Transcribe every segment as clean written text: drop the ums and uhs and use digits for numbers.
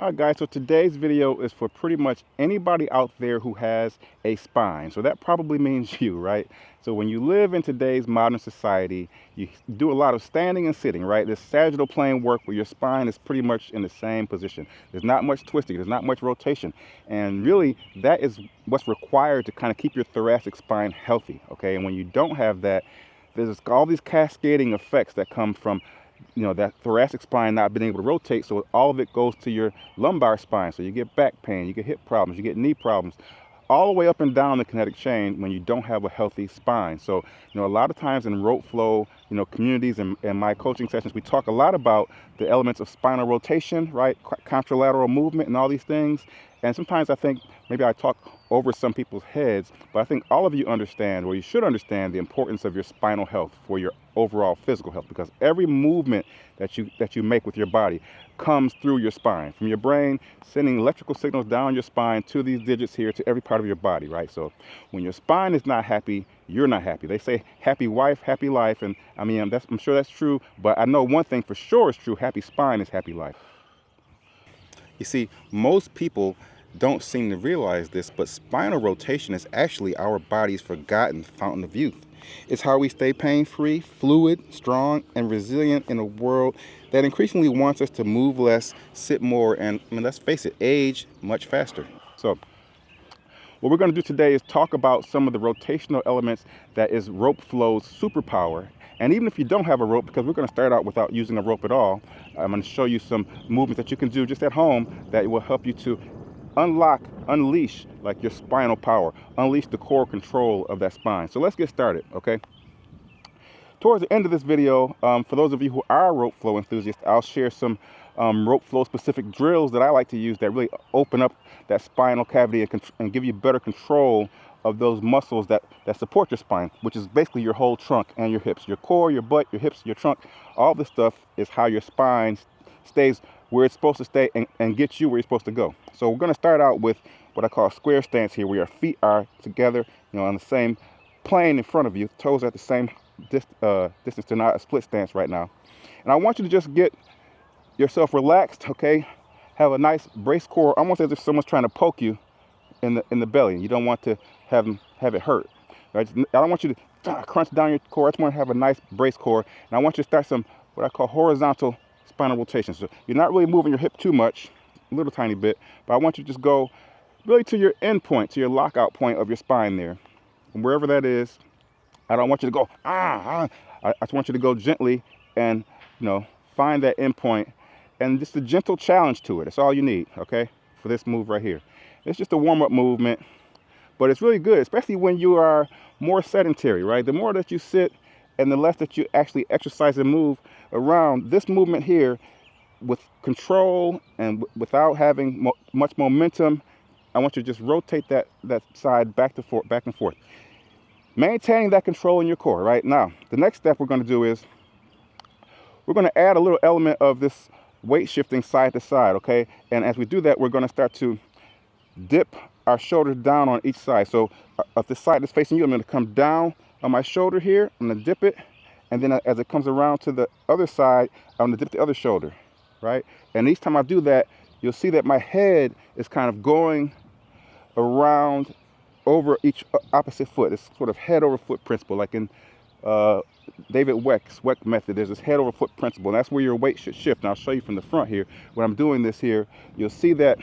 Alright guys, so today's video is for pretty much anybody out there who has a spine. So that probably means you, right? So when you live in today's modern society, you do a lot of standing and sitting, right? This sagittal plane work where your spine is pretty much in the same position. There's not much twisting, there's not much rotation. And really, that is what's required to kind of keep your thoracic spine healthy, okay? And when you don't have that, there's all these cascading effects that come from that thoracic spine not being able to rotate, so all of it goes to your lumbar spine. So you get back pain, you get hip problems, you get knee problems, all the way up and down the kinetic chain when you don't have a healthy spine. So a lot of times in rope flow communities and my coaching sessions, we talk a lot about the elements of spinal rotation, right? Contralateral movement and all these things. And sometimes I think maybe I talk over some people's heads, but I think all of you understand, or you should understand, the importance of your spinal health for your overall physical health, because every movement that you make with your body comes through your spine, from your brain sending electrical signals down your spine to these digits here to every part of your body, right? So when your spine is not happy, you're not happy. They say happy wife, happy life, and I mean, I'm sure that's true, but I know one thing for sure is true: happy spine is happy life. You see, most people don't seem to realize this, but spinal rotation is actually our body's forgotten fountain of youth. It's how we stay pain-free, fluid, strong, and resilient in a world that increasingly wants us to move less, sit more, and let's face it, age much faster. So what we're going to do today is talk about some of the rotational elements that is rope flow's superpower. And even if you don't have a rope, because we're going to start out without using a rope at all, I'm going to show you some movements that you can do just at home that will help you to unleash like your spinal power, unleash the core control of that spine. So let's get started, okay? Towards the end of this video, for those of you who are rope flow enthusiasts, I'll share some rope flow specific drills that I like to use that really open up that spinal cavity and give you better control of those muscles that support your spine, which is basically your whole trunk and your hips. Your core, your butt, your hips, your trunk, all this stuff is how your spine stays where it's supposed to stay and get you where you're supposed to go. So we're going to start out with what I call a square stance here, where your feet are together, on the same plane in front of you, toes at the same distance to not a split stance right now. And I want you to just get yourself relaxed, okay? Have a nice brace core, almost as if someone's trying to poke you in the belly. You don't want to have it hurt, right? I don't want you to crunch down your core. I just want to have a nice brace core, and I want you to start some what I call horizontal spinal rotation. So you're not really moving your hip too much, a little tiny bit, but I want you to just go really to your end point, to your lockout point of your spine there, and wherever that is. I don't want you to go I just want you to go gently and find that end point, and just a gentle challenge to it. That's all you need, okay, for this move right here. It's just a warm-up movement, but it's really good, especially when you are more sedentary, right? The more that you sit and the less that you actually exercise and move around, this movement here with control and without having much momentum, I want you to just rotate that side back and forth. Maintaining that control in your core. Right now, the next step we're going to do is we're going to add a little element of this weight shifting side to side, okay? And as we do that, we're going to start to dip our shoulders down on each side. So if the side is facing you, I'm going to come down on my shoulder here, I'm going to dip it, and then as it comes around to the other side, I'm going to dip the other shoulder, right? And each time I do that, you'll see that my head is kind of going around over each opposite foot. It's sort of head over foot principle, like in David Weck's method. There's this head over foot principle, and that's where your weight should shift. And I'll show you from the front here. When I'm doing this here, you'll see that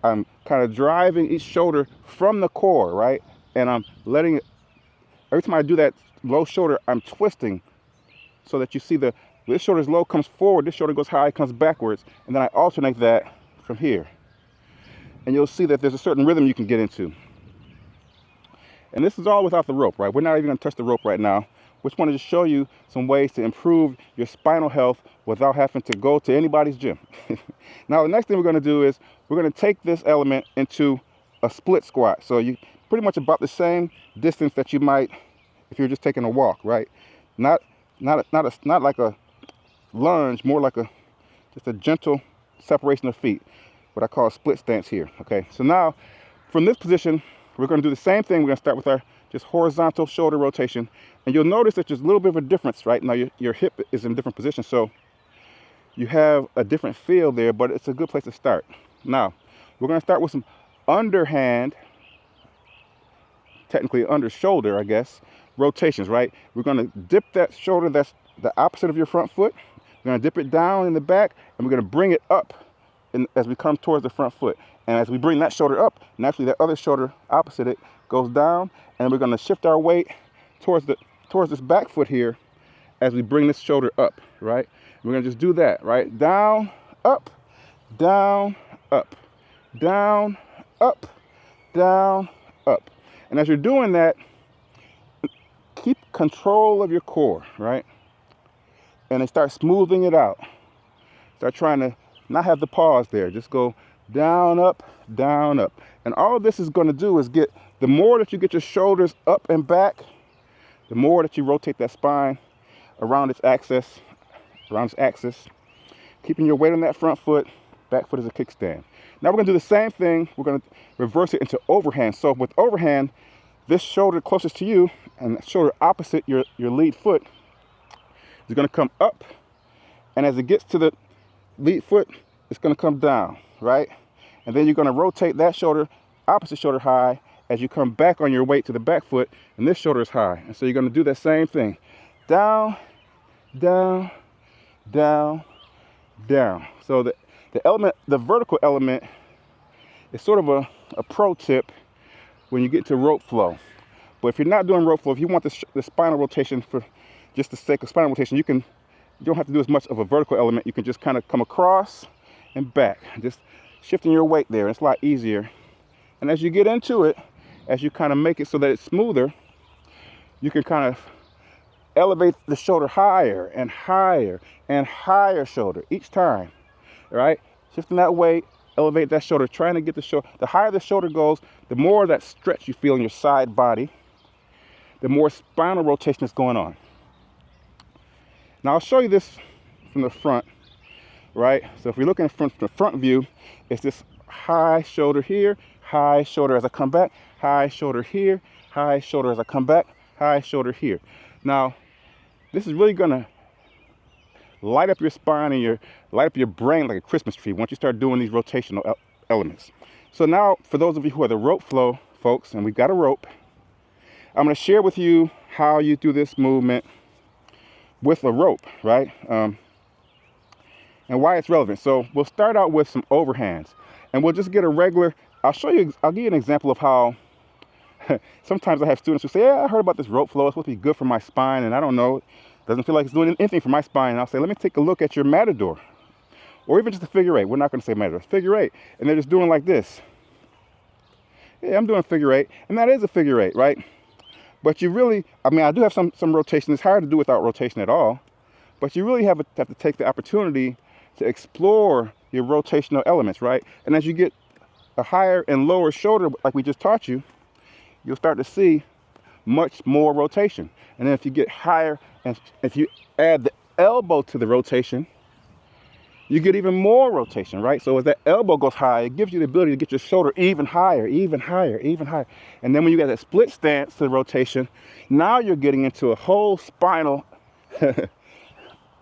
I'm kind of driving each shoulder from the core, right? And I'm letting it, every time I do that low shoulder, I'm twisting so that you see this shoulder's low comes forward, this shoulder goes high, comes backwards, and then I alternate that from here. And you'll see that there's a certain rhythm you can get into. And this is all without the rope, right? We're not even going to touch the rope right now. We just wanted to show you some ways to improve your spinal health without having to go to anybody's gym. Now, the next thing we're going to do is we're going to take this element into a split squat. So you pretty much about the same distance that you might if you're just taking a walk, right? Not like a lunge, more like just a gentle separation of feet, what I call a split stance here, okay? So now, from this position, we're going to do the same thing. We're going to start with our just horizontal shoulder rotation, and you'll notice that there's a little bit of a difference, right? Now your hip is in a different position, so you have a different feel there, but it's a good place to start. Now, we're going to start with some underhand, technically under shoulder, I guess, rotations, right? We're going to dip that shoulder that's the opposite of your front foot. We're going to dip it down in the back, and we're going to bring it up as we come towards the front foot. And as we bring that shoulder up, naturally that other shoulder opposite it goes down, and we're going to shift our weight towards this back foot here as we bring this shoulder up, right? We're going to just do that, right? Down, up, down, up, down, up, down, up. And as you're doing that, keep control of your core, right? And then start smoothing it out. Start trying to not have the pause there. Just go down, up, down, up. And all this is going to do is the more that you get your shoulders up and back, the more that you rotate that spine around its axis, keeping your weight on that front foot. Back foot is a kickstand. Now we're going to do the same thing. We're going to reverse it into overhand. So with overhand, this shoulder closest to you and that shoulder opposite your lead foot is going to come up. And as it gets to the lead foot, it's going to come down, right? And then you're going to rotate that shoulder, opposite shoulder high, as you come back on your weight to the back foot, and this shoulder is high. And so you're going to do that same thing. Down, down, down, down. So the vertical element is sort of a pro tip when you get to rope flow. But if you're not doing rope flow, if you want the spinal rotation for just the sake of spinal rotation, you don't have to do as much of a vertical element. You can just kind of come across and back, just shifting your weight there. It's a lot easier. And as you get into it, as you kind of make it so that it's smoother, you can kind of elevate the shoulder higher and higher and higher shoulder each time, right? Shifting that weight, elevate that shoulder, trying to get the shoulder. The higher the shoulder goes, the more that stretch you feel in your side body, the more spinal rotation is going on. Now I'll show you this from the front, right? So if we're looking from the front view, it's this high shoulder here, high shoulder as I come back, high shoulder here, high shoulder as I come back, high shoulder here. Now, this is really gonna light up your spine and light up your brain like a Christmas tree once you start doing these rotational elements. So now, for those of you who are the rope flow folks, and we've got a rope, I'm gonna share with you how you do this movement with a rope, right? And why it's relevant. So we'll start out with some overhands, and we'll just get a regular. I'll give you an example of how sometimes I have students who say, yeah, I heard about this rope flow. It's supposed to be good for my spine, and I don't know. It doesn't feel like it's doing anything for my spine. And I'll say, let me take a look at your matador, or even just a figure eight. We're not going to say matador, figure eight. And they're just doing like this. Yeah, I'm doing figure eight, and that is a figure eight, right? But you really, I do have some rotation. It's hard to do without rotation at all. But you really have to take the opportunity to explore your rotational elements, right? And as you get a higher and lower shoulder, like we just taught you, you'll start to see much more rotation. And then if you get higher, and if you add the elbow to the rotation, you get even more rotation, right? So as that elbow goes high, it gives you the ability to get your shoulder even higher, even higher, even higher. And then when you got that split stance to the rotation, now you're getting into a whole spinal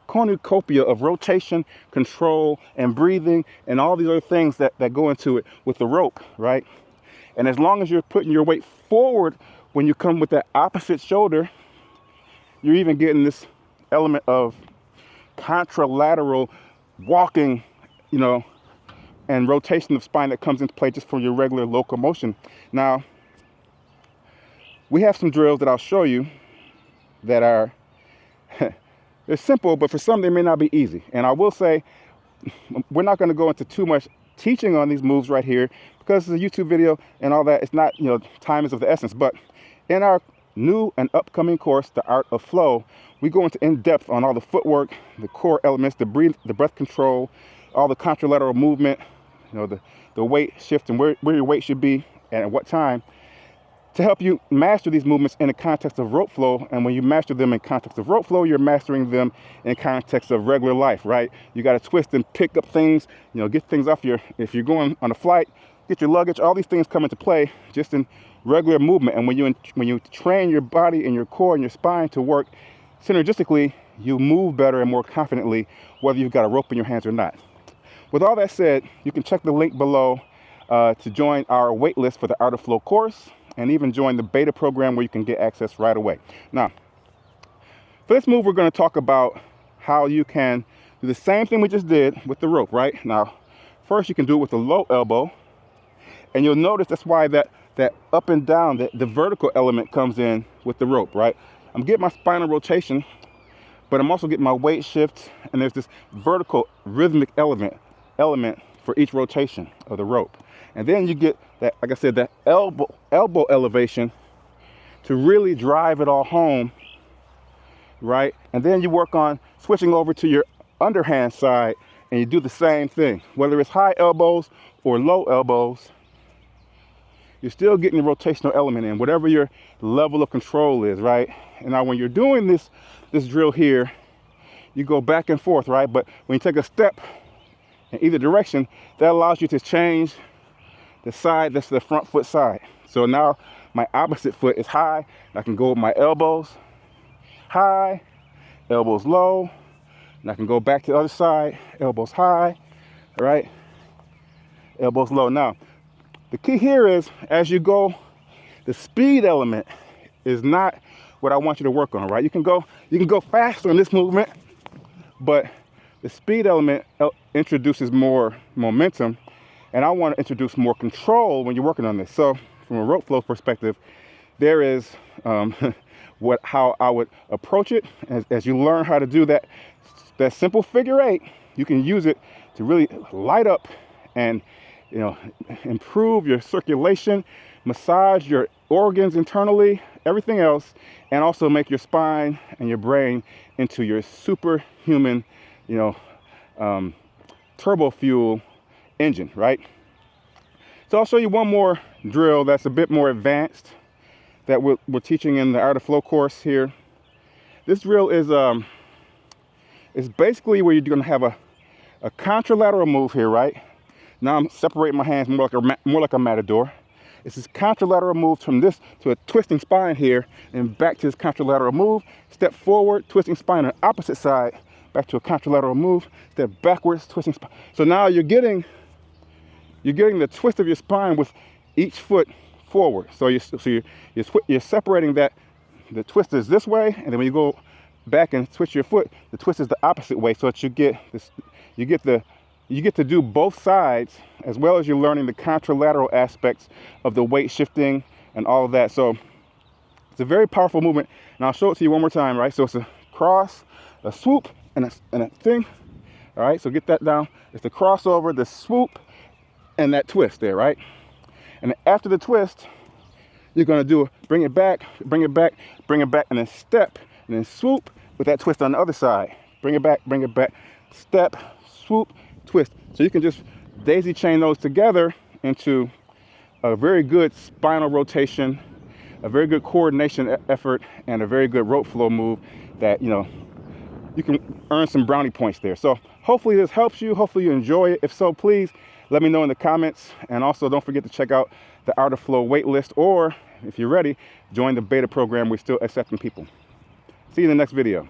cornucopia of rotation, control, and breathing, and all these other things that go into it with the rope, right? And as long as you're putting your weight forward when you come with that opposite shoulder, you're even getting this element of contralateral walking, and rotation of spine that comes into play just from your regular locomotion. Now, we have some drills that I'll show you that are they're simple, but for some they may not be easy. And I will say, we're not going to go into too much teaching on these moves right here because it's a YouTube video and all that. It's not, time is of the essence. But in our new and upcoming course, The Art of Flow, we go into in-depth on all the footwork, the core elements, the breath control, all the contralateral movement, the weight shift and where your weight should be and at what time, to help you master these movements in the context of rope flow. And when you master them in context of rope flow, you're mastering them in context of regular life, right? You got to twist and pick up things, get things off if you're going on a flight, get your luggage, all these things come into play just in regular movement. And when you train your body and your core and your spine to work synergistically, you move better and more confidently, whether you've got a rope in your hands or not. With all that said, you can check the link below to join our wait list for the Art of Flow course, and even join the beta program where you can get access right away. Now, for this move, we're going to talk about how you can do the same thing we just did with the rope, right? Now, first you can do it with the low elbow, and you'll notice that's why that up and down, the vertical element comes in with the rope, right? I'm getting my spinal rotation, but I'm also getting my weight shift, and there's this vertical rhythmic element for each rotation of the rope. And then you get that, like I said, that elbow elevation to really drive it all home, right? And then you work on switching over to your underhand side, and you do the same thing. Whether it's high elbows or low elbows, you're still getting the rotational element in, whatever your level of control is, right? And now when you're doing this drill here, you go back and forth, right? But when you take a step in either direction, that allows you to change the side that's the front foot side. So now my opposite foot is high. I can go with my elbows high, elbows low, and I can go back to the other side, elbows high, right? Elbows low. Now, the key here is, as you go, the speed element is not what I want you to work on, right? You can go faster in this movement, but the speed element introduces more momentum, and I want to introduce more control when you're working on this. So from a rope flow perspective, there is how I would approach it. As you learn how to do that simple figure eight, you can use it to really light up and improve your circulation, massage your organs internally, everything else, and also make your spine and your brain into your superhuman, turbo fuel engine, right? So I'll show you one more drill that's a bit more advanced that we're teaching in the Art of Flow course here. This drill is basically where you're going to have a contralateral move here, right? Now I'm separating my hands more like a matador. It's this contralateral move from this to a twisting spine here, and back to this contralateral move. Step forward, twisting spine on the opposite side, back to a contralateral move. Step backwards, twisting spine. So now you're getting the twist of your spine with each foot forward. So you're separating that. The twist is this way, and then when you go back and switch your foot, the twist is the opposite way, so that you get to do both sides, as well as you're learning the contralateral aspects of the weight shifting and all of that. So it's a very powerful movement, and I'll show it to you one more time, right? So it's a cross, a swoop, and a thing. All right, so get that down. It's the crossover, the swoop, and that twist there, right? And after the twist, you're gonna do bring it back, bring it back, bring it back, and then step, and then swoop with that twist on the other side. Bring it back, step, swoop, twist. So you can just daisy chain those together into a very good spinal rotation, a very good coordination effort, and a very good rope flow move that, you can earn some brownie points there. So hopefully this helps you. Hopefully you enjoy it. If so, please let me know in the comments. And also don't forget to check out the Art of Flow waitlist, or if you're ready, join the beta program. We're still accepting people. See you in the next video.